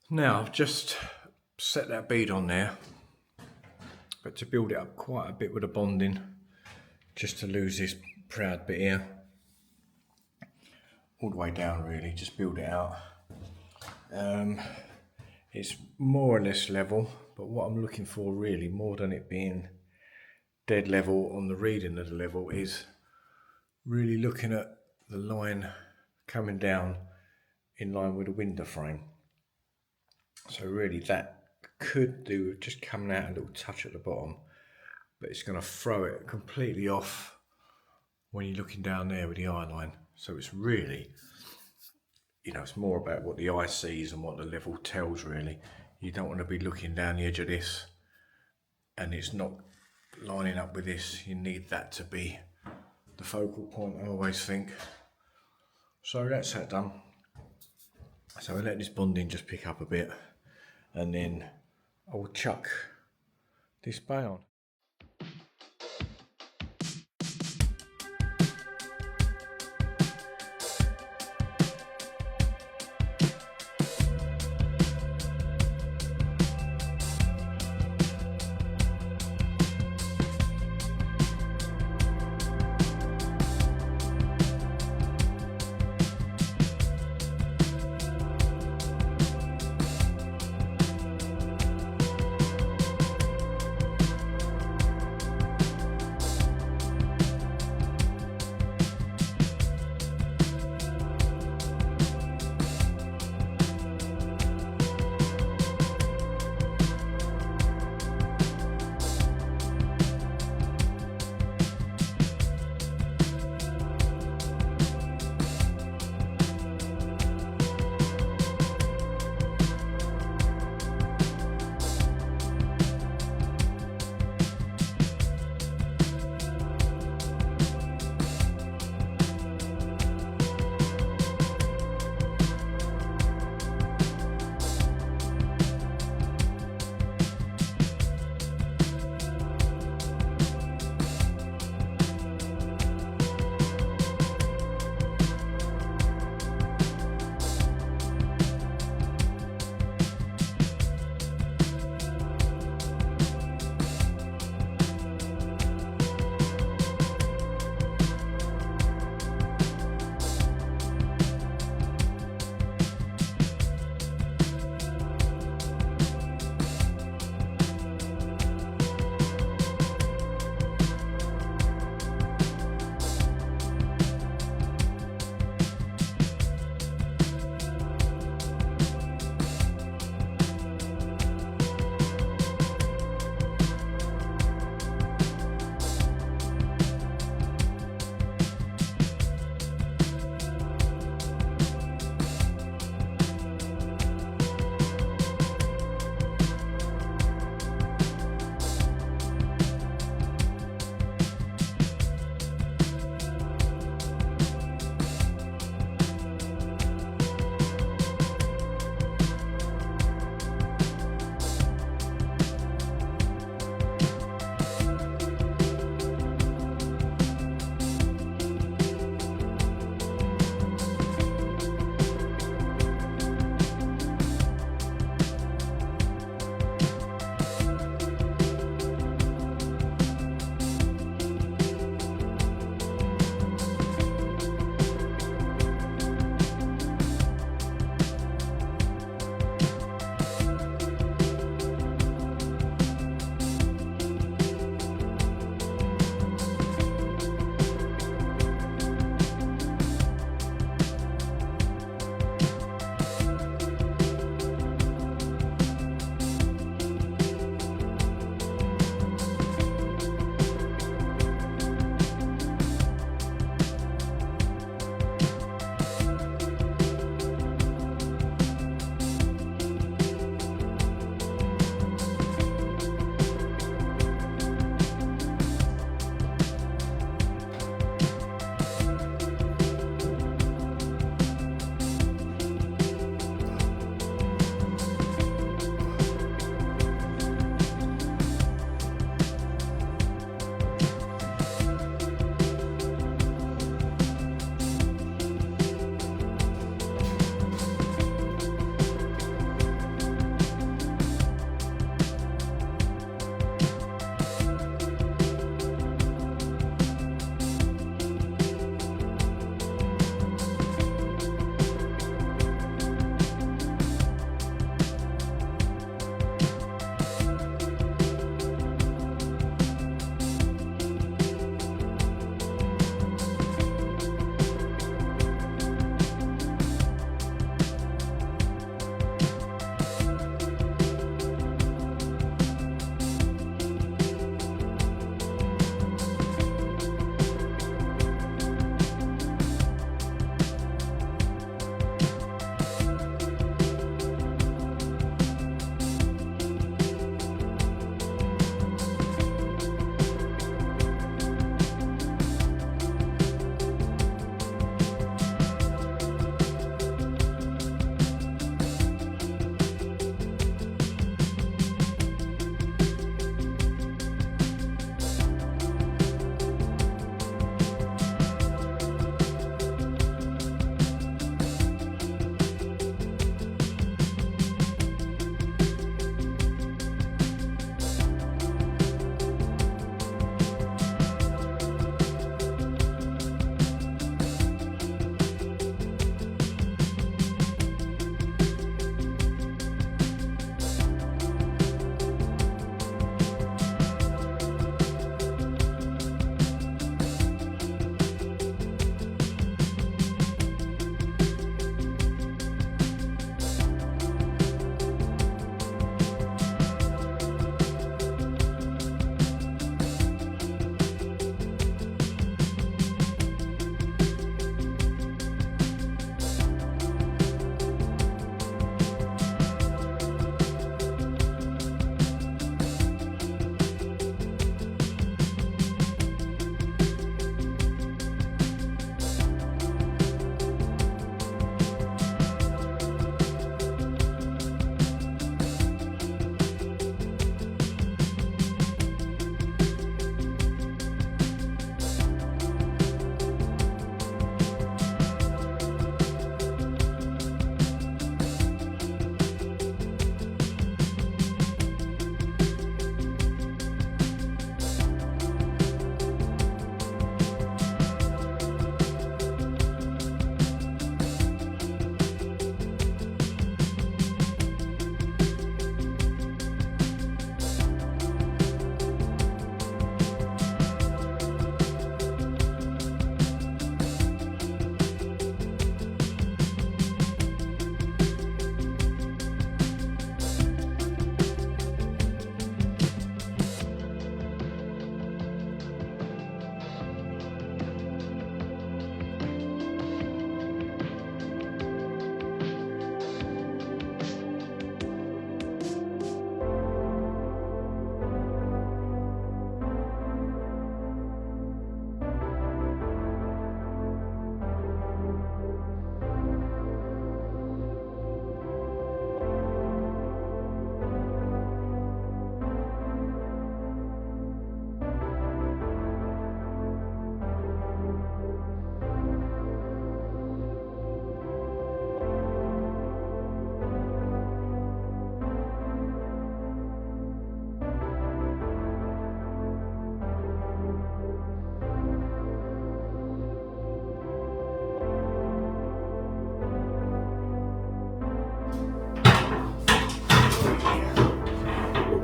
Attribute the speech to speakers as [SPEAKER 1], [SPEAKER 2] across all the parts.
[SPEAKER 1] Now I've just set that bead on there, but to build it up quite a bit with the bonding, just to lose this proud bit here, all the way down really, just build it out. It's more or less level, but what I'm looking for really, more than it being dead level on the reading of the level, is really looking at the line coming down in line with the window frame. So really that could do with just coming out a little touch at the bottom, but it's going to throw it completely off when you're looking down there with the eye line. So it's really, it's more about what the eye sees and what the level tells really. You don't want to be looking down the edge of this and it's not lining up with this. You need that to be the focal point, I always think. So that's that done. So I let this bonding just pick up a bit, and then I will chuck this bay on.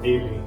[SPEAKER 1] Ely.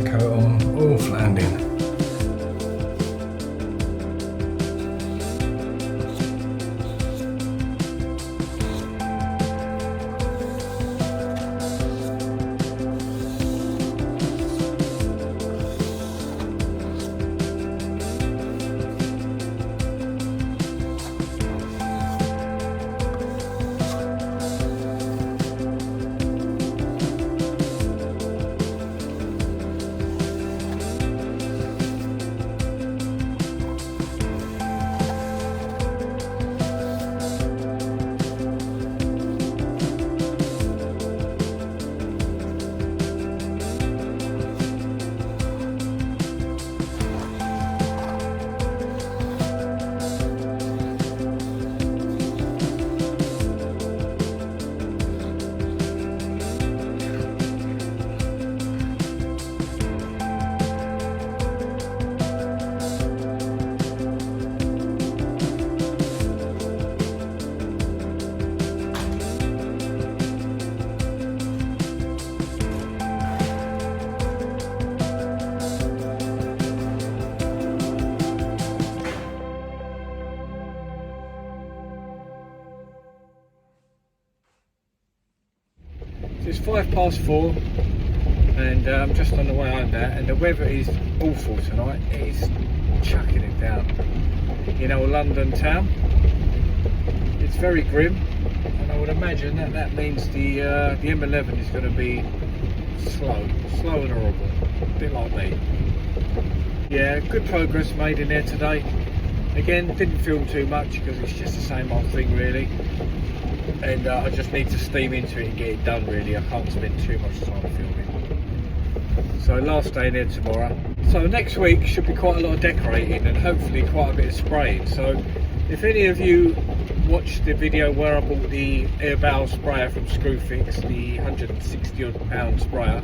[SPEAKER 1] Coat on, all landing. It's 4:05 and I'm just on the way home now, and the weather is awful tonight. It is chucking it down. In our London town, it's very grim, and I would imagine that means the M11 is going to be slow and horrible, a bit like me. Yeah, good progress made in there today. Again, didn't film too much because it's just the same old thing really, and I just need to steam into it and get it done really. I can't spend too much time filming. So last day in there tomorrow. So next week should be quite a lot of decorating and hopefully quite a bit of spraying. So if any of you watched the video where I bought the air barrel sprayer from Screwfix, the 160 odd pound sprayer,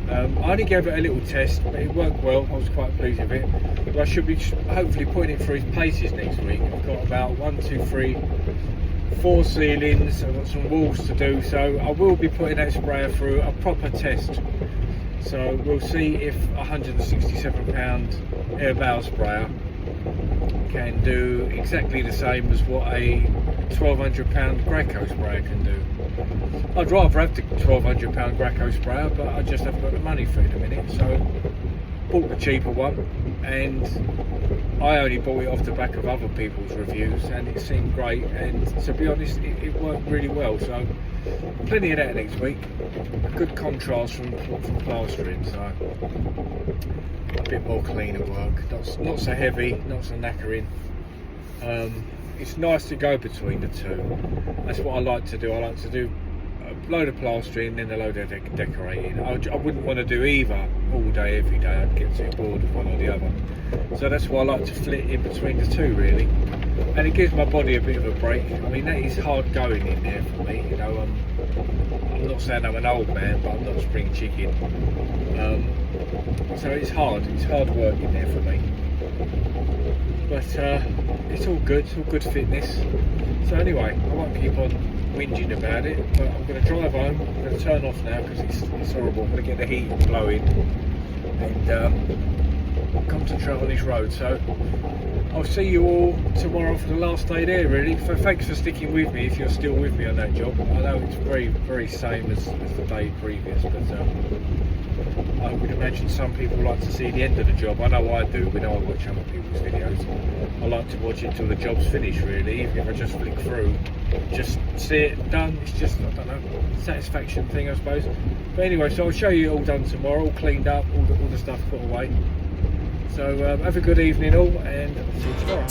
[SPEAKER 1] I only gave it a little test, but it worked well. I was quite pleased with it. But I should be hopefully putting it through its paces next week. I've got about 1, 2, 3, 4 ceilings. I've got some walls to do, so I will be putting that sprayer through a proper test. So we'll see if a £167 air bow sprayer can do exactly the same as what a £1,200 Graco sprayer can do. I'd rather have the £1,200 Graco sprayer, but I just haven't got the money for it at the minute, so bought the cheaper one, and I only bought it off the back of other people's reviews, and it seemed great, and to be honest it worked really well. So plenty of that next week. A good contrast from plastering, so a bit more clean at work, not so heavy, not so knackering. It's nice to go between the two. That's what I like to do. I like to do a load of plastering, then a load of decorating. I wouldn't want to do either all day, every day. I'd get too bored of one or the other. So that's why I like to flit in between the two, really. And it gives my body a bit of a break. I mean, that is hard going in there for me. You know, I'm not saying I'm an old man, but I'm not a spring chicken. So it's hard work in there for me. But it's all good, fitness. So anyway, I won't keep on whinging about it, but I'm going to drive home. I'm going to turn off now because it's horrible. I'm going to get the heat blowing and come to travel this road. So I'll see you all tomorrow for the last day there, really. So thanks for sticking with me if you're still with me on that job. I know it's very, very same as the day previous, but I would imagine some people like to see the end of the job. I know I do when I watch other people's videos. I like to watch it till the job's finished, really. Even if I just flick through, just see it done. It's just, I don't know, satisfaction thing, I suppose. But anyway, so I'll show you it all done tomorrow, all cleaned up, all the stuff put away. So have a good evening all, and see you tomorrow.